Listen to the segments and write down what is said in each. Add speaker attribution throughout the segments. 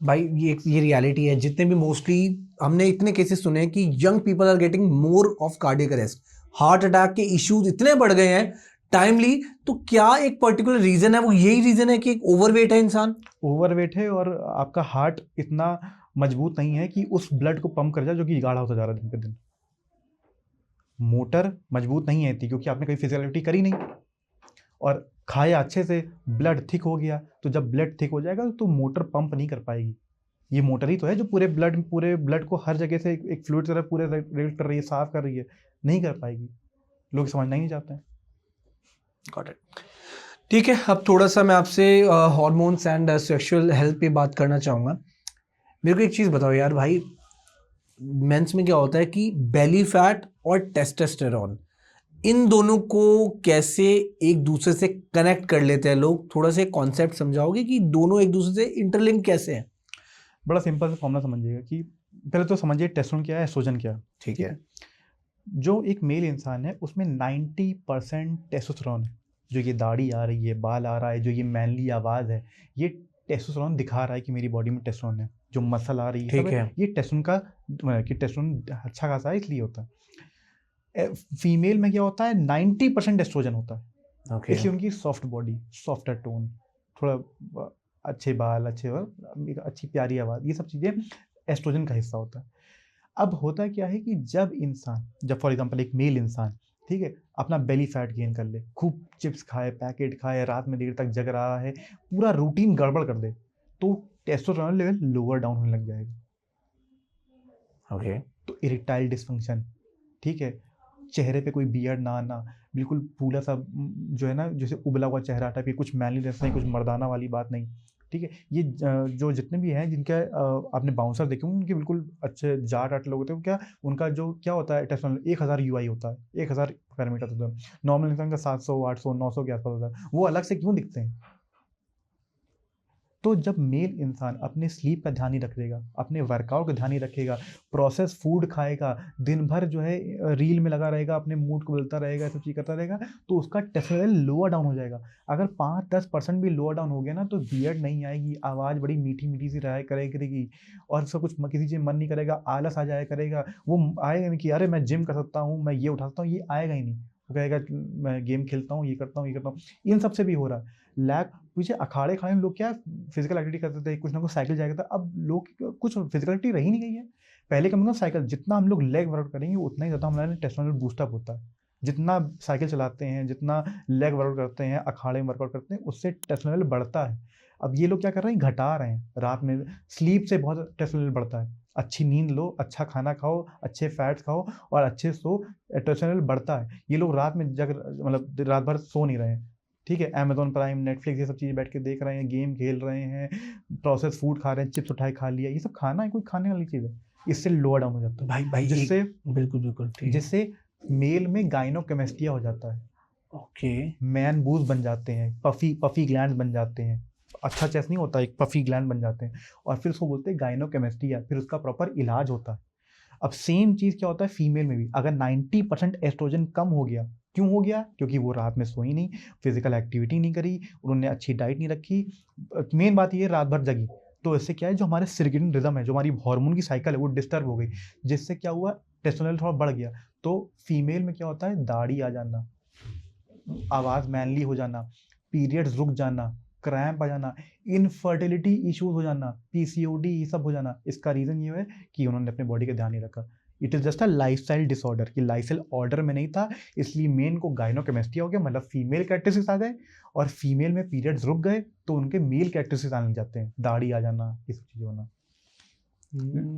Speaker 1: भाई ये रियलिटी है। जितने भी मोस्टली हमने इतने केसेस सुने हैं कि young people are getting more of cardiac arrest, heart attack के इश्यूज इतने बढ़ गए हैं टाइमली। तो क्या एक पर्टिकुलर रीजन है, वो यही रीजन है कि एक ओवरवेट है इंसान?
Speaker 2: ओवरवेट है और आपका हार्ट इतना मजबूत नहीं है कि उस ब्लड को पंप कर जाए जो कि गाढ़ा होता जा रहा है दिन पे दिन। मोटर मजबूत नहीं है इतनी क्योंकि आपने कभी फिजिकल एक्टिविटी करी नहीं और खाया अच्छे से, ब्लड थिक हो गया। तो जब ब्लड थिक हो जाएगा तो मोटर पंप नहीं कर पाएगी। ये मोटर ही तो है जो पूरे ब्लड को हर जगह से एक फ्लूइड की तरह पूरे रेगुलेट कर रही है, साफ कर रही है। नहीं कर पाएगी, लोग समझना ही नहीं चाहते हैं।
Speaker 1: Got it. ठीक है, अब थोड़ा सा मैं आपसे हार्मोन्स एंड सेक्सुअल हेल्थ पे बात करना चाहूँगा। मेरे को एक चीज़ बताओ यार भाई, मेंस में क्या होता है कि बेली फैट और टेस्टोस्टेरोन, इन दोनों को कैसे एक दूसरे से कनेक्ट कर लेते हैं लोग? थोड़ा सा कॉन्सेप्ट समझाओगे कि दोनों एक दूसरे से इंटरलिंक कैसे हैं?
Speaker 2: बड़ा सिंपल सा फॉर्मूला समझिएगा कि पहले तो समझिए टेस्टोस्टेरोन क्या है, एस्ट्रोजन क्या है।
Speaker 1: ठीक है।
Speaker 2: जो एक मेल इंसान है उसमें 90% टेस्टोस्टेरोन है। जो ये दाढ़ी आ रही है, बाल आ रहा है, जो ये मैनली आवाज़ है, ये टेस्टोस्टेरोन दिखा रहा है कि मेरी बॉडी में टेस्टोस्टेरोन है। जो मसल आ रही है सब
Speaker 1: ठीक
Speaker 2: है,
Speaker 1: है।
Speaker 2: ये टेस्टोस्टेरोन का कि टेस्टोस्टेरोन अच्छा खासा है इसलिए होता है। फीमेल में क्या होता है, 90% एस्ट्रोजन होता है।
Speaker 1: ओके।
Speaker 2: इसलिए उनकी सॉफ्ट बॉडी, सॉफ्टर टोन, थोड़ा अच्छे बाल, अच्छी प्यारी आवाज़, ये सब चीज़ें एस्ट्रोजन का हिस्सा होता है। अब होता क्या है कि जब फॉर एग्जांपल एक मेल इंसान, ठीक है, अपना बेली फैट गेन कर ले, खूब चिप्स खाए, पैकेट खाए, रात में देर तक जग रहा है, पूरा रूटीन गड़बड़ कर दे, तो टेस्टोस्टेरोन लेवल लोअर डाउन होने लग जाएगा।
Speaker 1: ओके।
Speaker 2: तो इरेक्टाइल डिस्फंक्शन, ठीक है, चेहरे पे कोई बियर्ड ना आना, बिल्कुल फूला सा जो है ना, जैसे उबला हुआ चेहरा टाइप, कुछ मैनलीनेस नहीं, कुछ मर्दाना वाली बात नहीं। ठीक है, ये जो जितने भी हैं जिनके आपने बाउंसर देखे होंगे, उनके बिल्कुल अच्छे जाट आट लोग होते हैं, क्या उनका जो क्या होता है टेस्टोस्टेरोन 1000 यूआई होता है, 1000 पैरामीटर होता है। नॉर्मल इंसान का 700 800 900 के आसपास होता है। वो अलग से क्यों दिखते हैं? तो जब मेल इंसान अपने स्लीप का ध्यान नहीं रखेगा, अपने वर्कआउट का ध्यान नहीं रखेगा, प्रोसेस फूड खाएगा, दिन भर जो है रील में लगा रहेगा, अपने मूड को बदलता रहेगा, सब चीज़ करता रहेगा, तो उसका टेस्टोस्टेरोन लोअर डाउन हो जाएगा। अगर 5-10% भी लोअर डाउन हो गया ना, तो बियर्ड नहीं आएगी, आवाज़ बड़ी मीठी मीठी सी रहा करेगी, और सब कुछ किसी चीज़ मन नहीं करेगा, आलस आ जाया करेगा। वो आएगा नहीं कि अरे मैं जिम कर सकता हूँ, मैं ये उठा सकता हूँ, ये आएगा ही नहीं। वो कहेगा मैं गेम खेलता हूँ, ये करता हूँ, ये करता हूँ। इन सबसे भी हो रहा है लैक। पीछे अखाड़े खड़े में लोग क्या फिजिकल एक्टिविटी करते थे, कुछ ना कुछ साइकिल जाया करता, अब लोग कुछ फिजिकल एक्टिविटी रही नहीं गई है। पहले कम से कम साइकिल जितना हम लोग लेग वर्कआउट करेंगे उतना ही ज़्यादा हमारे टेस्टोस्टेरोन बूस्टअप होता है। जितना साइकिल चलाते हैं, जितना लेग वर्कआउट करते हैं, अखाड़े में वर्कआउट करते हैं, उससे टेस्टोस्टेरोन बढ़ता है। अब ये लोग क्या कर रहे हैं, घटा रहे हैं। रात में स्लीप से बहुत टेस्टोस्टेरोन बढ़ता है। अच्छी नींद लो, अच्छा खाना खाओ, अच्छे फैट्स खाओ और अच्छे सो, टेस्टोस्टेरोन बढ़ता है। ये लोग रात में मतलब रात भर सो नहीं रहे हैं, ठीक है, अमेजोन प्राइम, नेटफ्लिक्स, ये सब चीज़ें बैठ के देख रहे हैं, गेम खेल रहे हैं, प्रोसेस फूड खा रहे हैं, चिप्स उठाए खा लिया। ये सब खाना है, कोई खाने वाली चीज़ है? इससे लोअर डाउन हो जाता है,
Speaker 1: भाई भाई
Speaker 2: जिससे
Speaker 1: बिल्कुल बिल्कुल ठीक है।
Speaker 2: जिससे मेल में गाइनोकेमेस्टिया हो जाता है,
Speaker 1: ओके।
Speaker 2: मैन बूज बन जाते हैं, पफी पफी ग्लैंड बन जाते हैं। अच्छा चेस्ट नहीं होता, एक पफी ग्लैंड बन जाते हैं, और फिर उसको बोलते हैं गाइनोकेमेस्टिया। फिर उसका प्रॉपर इलाज होता है। अब सेम चीज़ क्या होता है फीमेल में भी, अगर 90% एस्ट्रोजन कम हो गया, क्यों हो गया? क्योंकि वो रात में सोई नहीं, फिजिकल एक्टिविटी नहीं करी, उन्होंने अच्छी डाइट नहीं रखी, मेन बात ये रात भर जगी। तो इससे क्या है, जो हमारे सर्केडियन रिदम है, जो हमारी हार्मोन की साइकिल है, वो डिस्टर्ब हो गई, जिससे क्या हुआ, टेस्टोस्टेरोन थोड़ा बढ़ गया। तो फीमेल में क्या होता है, दाढ़ी आ जाना, आवाज़ मैनली हो जाना, पीरियड्स रुक जाना, क्रैम्प आ जाना, इनफर्टिलिटी इश्यूज हो जाना, पीसीओडी, ये सब हो जाना। इसका रीज़न ये है कि उन्होंने अपने बॉडी का ध्यान नहीं रखा। It is just a lifestyle disorder, कि लाइफस्टाइल ऑर्डर में नहीं था, इसलिए मेन को गाइनोकेमेस्टिया हो गया, मतलब फीमेल कैरेक्टरिस्टिक्स आ गए, और फीमेल में पीरियड्स रुक गए तो उनके मेल कैरेक्टरिस्टिक्स आने लग जाते हैं, दाढ़ी आ जाना, ये सब चीज़ें होना।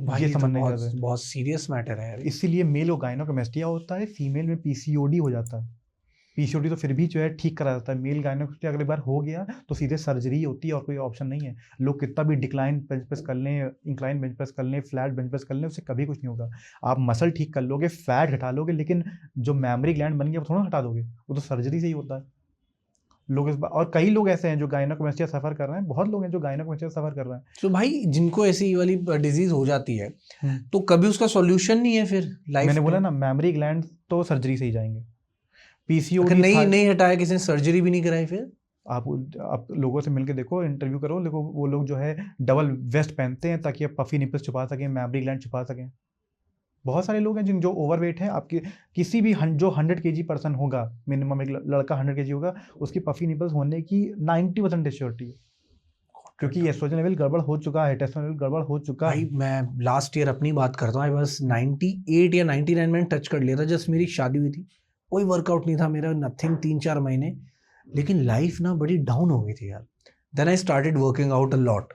Speaker 1: भाई
Speaker 2: ये
Speaker 1: ये तो
Speaker 2: समझ नहीं
Speaker 1: बहुत
Speaker 2: जाते।
Speaker 1: बहुत सीरियस मैटर है यार ये।
Speaker 2: इसीलिए मेल को गाइनोकेमेस्टिया होता है, फीमेल में पीसीओडी हो जाता है। पीसीओडी तो फिर भी जो है ठीक करा जाता है, मेल गायनेकोमेस्टिया अगली बार हो गया तो सीधे सर्जरी होती है, और कोई ऑप्शन नहीं है। लोग कितना भी डिक्लाइन बेंच प्रेस कर लें, इंक्लाइन बेंच प्रेस कर लें, फ्लैट बेंच प्रेस कर लें, उससे कभी कुछ नहीं होगा। आप मसल ठीक कर लोगे, फैट घटा लोगे, लेकिन जो मेमोरी ग्लैंड बन गया वो थोड़ा हटा दोगे, वो तो सर्जरी से ही होता है। लोग और कई लोग ऐसे हैं जो गायनेकोमेस्टिया सफ़र कर रहे हैं, बहुत लोग हैं जो गायनेकोमेस्टिया सफ़र कर रहे हैं।
Speaker 1: तो भाई जिनको ऐसी वाली डिजीज हो जाती है,
Speaker 2: हम्म,
Speaker 1: तो कभी उसका सॉल्यूशन नहीं है फिर लाइफ
Speaker 2: मैंने बोला
Speaker 1: टाइम?
Speaker 2: ना, मेमोरी ग्लैंड तो सर्जरी से ही जाएंगे।
Speaker 1: अगर
Speaker 2: पीसीओडी
Speaker 1: नहीं
Speaker 2: था,
Speaker 1: नहीं हटाया, किसी ने सर्जरी भी नहीं कराई फिर?
Speaker 2: आप लोगों से मिलके देखो, इंटरव्यू करो, देखो वो लोग जो है डबल वेस्ट पहनते हैं ताकि आप पफी निपल्स छुपा सकें, मैमरी ग्लैंड छुपा सकें। बहुत सारे लोग हैं जिन जो ओवरवेट है, आपके किसी भी जो 100 kg पर्सन होगा, मिनिमम एक लड़का 100 kg होगा, उसकी पफी निपल्स होने की 90% श्योरिटी है, क्योंकि एस्ट्रोजन लेवल गड़बड़ हो चुका है, टेस्टोस्टेरोन लेवल गड़बड़ हो चुका
Speaker 1: भाई
Speaker 2: है।
Speaker 1: मैं लास्ट ईयर अपनी बात करता हूँ, आई बस 98 या 99 मैंने टच कर लिया था, जस्ट मेरी शादी हुई थी, कोई वर्कआउट नहीं था मेरा, नथिंग, 3-4 महीने, लेकिन लाइफ ना बड़ी डाउन हो गई थी यार। Then I started working out a lot.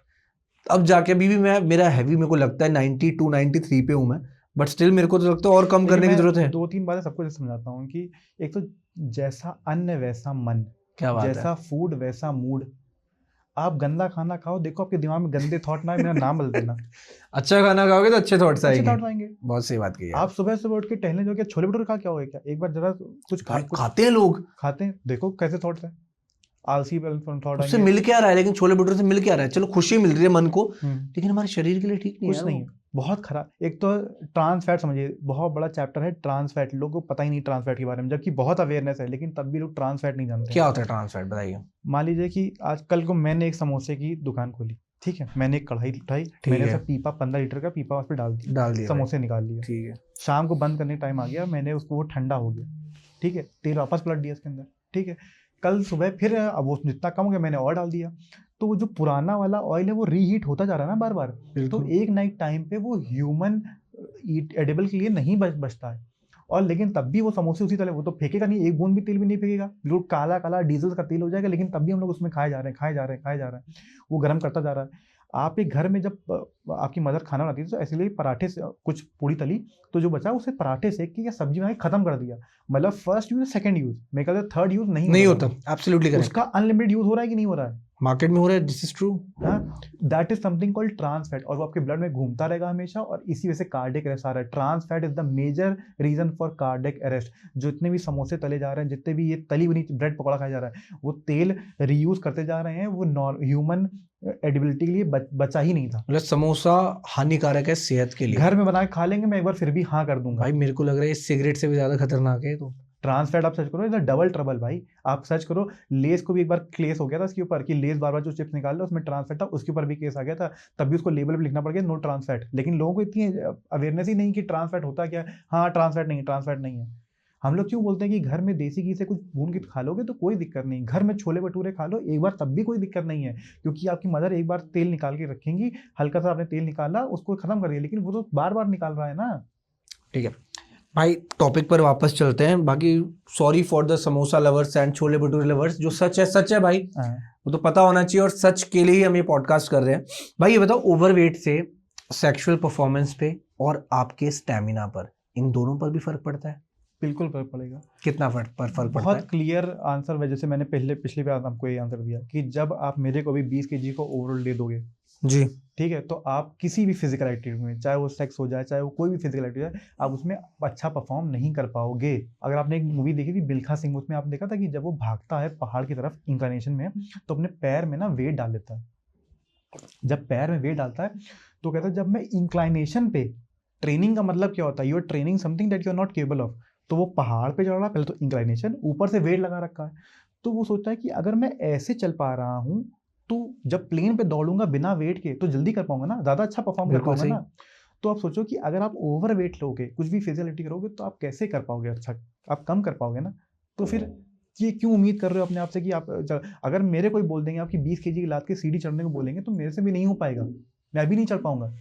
Speaker 1: अब जाके अभी भी मैं, मेरा हैवी मेरे को लगता है 92 93 पे हूँ मैं, बट स्टिल मेरे को तो लगता है और कम
Speaker 2: देखिए,
Speaker 1: करने की जरूरत है।
Speaker 2: 2-3 बातें सबको समझाता हूँ कि एक तो जैसा अन्न वैसा मन,
Speaker 1: क्या बात है।
Speaker 2: जैसा फूड वैसा मूड। आप गंदा खाना खाओ, देखो आपके दिमाग में गंदे थॉट ना आए, मेरा नाम बदल देना।
Speaker 1: अच्छा खाना खाओगे तो अच्छे थॉट्स
Speaker 2: अच्छे
Speaker 1: आएंगे।
Speaker 2: थॉट आएंगे।
Speaker 1: बहुत सही बात की यार।
Speaker 2: आप सुबह सुबह उठ के टहलने जाओगे, छोले भटूरे खा, क्या होगा? क्या एक बार जरा कुछ
Speaker 1: भाई खाते हैं लोग,
Speaker 2: खाते हैं, देखो कैसे थॉट्स है, आलसी थॉट
Speaker 1: उससे
Speaker 2: आएंगे।
Speaker 1: मिल क्या रहा है, लेकिन छोले भटूरे से मिल क्या रहा है, चलो खुशी मिल रही है मन को,
Speaker 2: हम्म,
Speaker 1: लेकिन हमारे शरीर के लिए ठीक नहीं है
Speaker 2: कुछ
Speaker 1: यार
Speaker 2: नहीं
Speaker 1: वो।
Speaker 2: है, बहुत खराब। एक तो ट्रांस फैट, समझिए बहुत बड़ा चैप्टर है ट्रांस फैट, लोगों को पता ही नहीं ट्रांस फैट के बारे में, जबकि बहुत अवेयरनेस है, लेकिन तब भी लोग ट्रांस फैट नहीं जानते।
Speaker 1: क्या होता है ट्रांस फैट, बताइए।
Speaker 2: मान लीजिए कि आज कल को मैंने एक समोसे की दुकान खोली, ठीक है, मैंने एक कढ़ाई उठाई, मैंने
Speaker 1: है।
Speaker 2: ऐसा पीपा 15 लीटर का पीपा उस पर डाल दिया,
Speaker 1: डाल दिया
Speaker 2: समोसे निकाल लिए,
Speaker 1: ठीक है।
Speaker 2: शाम को बंद करने टाइम आ गया, मैंने उसको, वो ठंडा हो गया, ठीक है, तेल वापस पलट दिया इसके अंदर, ठीक है, कल सुबह फिर अब वो जितना कम हो गया मैंने और डाल दिया, तो वो जो पुराना वाला ऑयल है वो रीहीट होता जा रहा है ना बार बार, तो एक नाइट टाइम पे वो ह्यूमन एडिबल के लिए नहीं बचता है। और लेकिन तब भी वो समोसे उसी तरह, वो तो फेंकेगा नहीं, एक बूंद भी तेल भी नहीं फेंकेगा, बिल्कुल काला काला डीजल का तेल हो जाएगा, लेकिन तब भी हम लोग उसमें खाए जा रहे हैं, खाए जा रहे हैं, खाए जा रहे हैं, वो गर्म करता जा रहा है। आप एक घर में जब आपकी मदर खाना बनाती थी तो ऐसे पराठे से कुछ पूड़ी तली, तो जो बचा उसे पराठे सेक के या सब्जी बना के खत्म कर दिया, मतलब फर्स्ट यूज, सेकंड यूज, मेरे ख्याल से थर्ड यूज नहीं
Speaker 1: होता। Absolutely correct.
Speaker 2: उसका अनलिमिटेड यूज हो रहा है कि नहीं हो रहा है?
Speaker 1: मार्केट में हो रहा है, this is true.
Speaker 2: That is something called trans fat, और वो आपके ब्लड में घूमता रहेगा हमेशा, और इसी वजह से कार्डियक अरेस्ट आ रहा है। Trans fat is the major reason for cardiac arrest. जितने भी समोसे तले जा रहे हैं, जितने भी ये तली हुई ब्रेड पकौड़ा खाया जा रहा है, वो तेल रीयूज करते जा रहे हैं, वो ह्यूमन एडिबिलिटी के लिए बचा ही नहीं था।
Speaker 1: मतलब समोसा हानिकारक है सेहत के लिए।
Speaker 2: घर में बना के खा लेंगे, मैं एक बार फिर भी हाँ कर दूंगा
Speaker 1: भाई मेरे को लग रहा है सिगरेट से भी ज्यादा खतरनाक है तो।
Speaker 2: ट्रांस फैट आप सर्च करो, इधर डबल ट्रबल भाई। आप सर्च करो, लेस को भी एक बार केस हो गया था इसके ऊपर कि लेस बार बार जो चिप्स निकाल लो उसमें ट्रांस फैट था, उसके ऊपर भी केस आ गया था, तब भी उसको लेबल पे लिखना पड़ गया नो ट्रांस फैट। लेकिन लोगों को इतनी अवेयरनेस ही नहीं कि ट्रांस फैट होता क्या है। हाँ ट्रांस फैट नहीं है, ट्रांस फैट नहीं है। हम लोग क्यों बोलते हैं कि घर में देसी घी से कुछ भून के खा लोगे तो कोई दिक्कत नहीं, घर में छोले भटूरे खा लो एक बार तब भी कोई दिक्कत नहीं है, क्योंकि आपकी मदर एक बार तेल निकाल के रखेंगी, हल्का सा आपने तेल निकाला उसको खत्म कर दिया, लेकिन वो तो बार बार निकाल रहा है ना।
Speaker 1: ठीक है भाई, टॉपिक पर वापस चलते हैं। बाकी sorry for the samosa lovers and chole bhature lovers, जो सच है सच है भाई, वो तो पता होना चाहिए, और सच के लिए ही हम ये पॉडकास्ट कर रहे हैं। भाई ये बताओ, ओवरवेट से सेक्सुअल परफॉर्मेंस पे और आपके स्टैमिना पर, इन दोनों पर भी फर्क पड़ता है?
Speaker 2: बिल्कुल फर्क पड़ेगा।
Speaker 1: कितना फर्क पड़ता है?
Speaker 2: बहुत क्लियर आंसर है, जैसे मैंने पिछली बार आपको ये आंसर दिया कि जब आप मेरे को भी 20 kg को ओवरऑल दे दोगे
Speaker 1: जी,
Speaker 2: ठीक है, तो आप किसी भी फिजिकल एक्टिविटी में, चाहे वो सेक्स हो जाए, चाहे वो कोई भी फिजिकल एक्टिविटी है, आप उसमें अच्छा परफॉर्म नहीं कर पाओगे। अगर आपने एक मूवी देखी थी मिल्खा सिंह, उसमें आपने देखा था कि जब वो भागता है पहाड़ की तरफ इंक्लाइनेशन में, तो अपने पैर में ना वेट डाल लेता है। जब पैर में वेट डालता है तो कहता है जब मैं इंक्लाइनेशन पे, ट्रेनिंग का मतलब क्या होता है, you are training something that you are not capable of. तो वो पहाड़ पे चढ़ रहा है, पहले तो इंक्लाइनेशन, ऊपर से वेट लगा रखा है, तो वो सोचता है कि अगर मैं ऐसे चल पा रहा हूँ तो जब प्लेन पे दौड़ूंगा बिना वेट के तो जल्दी कर पाऊंगा ना, ज्यादा अच्छा परफॉर्म कर पाऊंगा ना। तो आप सोचो कि अगर आप ओवर वेट लोगे, कुछ भी फिजिकलिटी करोगे, तो आप कैसे कर पाओगे अच्छा, आप कम कर पाओगे ना। तो फिर ये क्यों उम्मीद कर रहे हो अपने आप से कि आप अगर मेरे कोई बोल देंगे आपकी 20 kg की लाद के सीढ़ी चढ़ने को बोलेंगे तो मेरे से भी नहीं हो पाएगा, मैं भी नहीं चढ़ पाऊंगा।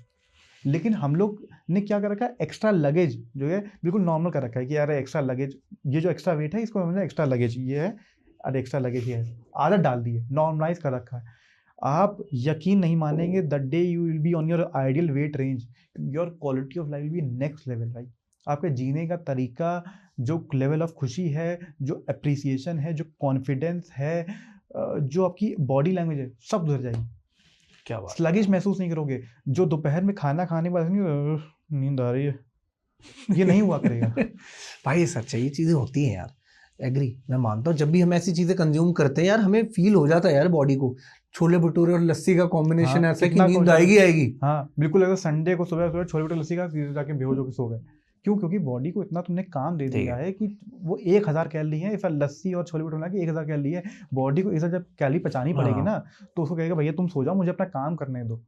Speaker 2: लेकिन हम लोग ने क्या कर रखा है, एक्स्ट्रा लगेज जो है बिल्कुल नॉर्मल कर रखा है कि यार एक्स्ट्रा लगेज, ये जो एक्स्ट्रा वेट है इसको हमने एक्स्ट्रा लगेज ये है, अरे एक्स्ट्रा लगेज ये है, आदत डाल दी है, नॉर्मलाइज कर रखा है। आप यकीन नहीं मानेंगे, the day you will be on your ideal weight range, your quality of life will be next level भाई। आपके जीने का तरीका, जो लेवल ऑफ खुशी है, जो अप्रिसिएशन है, जो कॉन्फिडेंस है, जो आपकी बॉडी लैंग्वेज है, सब उधर जाएगी।
Speaker 1: क्या बात,
Speaker 2: स्लगिश महसूस नहीं करोगे। जो दोपहर में खाना खाने के बाद नींद आ रही है, ये नहीं हुआ करेगा।
Speaker 1: भाई ये सच है, ये चीजें होती हैं यार, एग्री, मैं मानता हूँ। जब भी हम ऐसी चीजें कंज्यूम करते हैं यार, हमें फील हो जाता है यार बॉडी को, छोले भटूरे और लस्सी का कॉम्बिनेशन
Speaker 2: हाँ,
Speaker 1: ऐसा कि
Speaker 2: कितना
Speaker 1: नींद आएगी।
Speaker 2: हाँ बिल्कुल, अगर संडे को सुबह सुबह छोले भटूरे लस्सी का जाके बेहोश होकर सो गए, क्यों? क्योंकि बॉडी को इतना तुमने काम दे
Speaker 1: ठीक
Speaker 2: दिया
Speaker 1: है।
Speaker 2: है कि वो 1000 कैलोरी है, इफ लस्सी और छोले भटूरे मिला के 1000 कैलोरी है। बॉडी को 1000 जब कैलोरी पचानी पड़ेगी
Speaker 1: हाँ।
Speaker 2: ना, तो उसको कहेगा भैया तुम सो जाओ, मुझे अपना काम करने दो।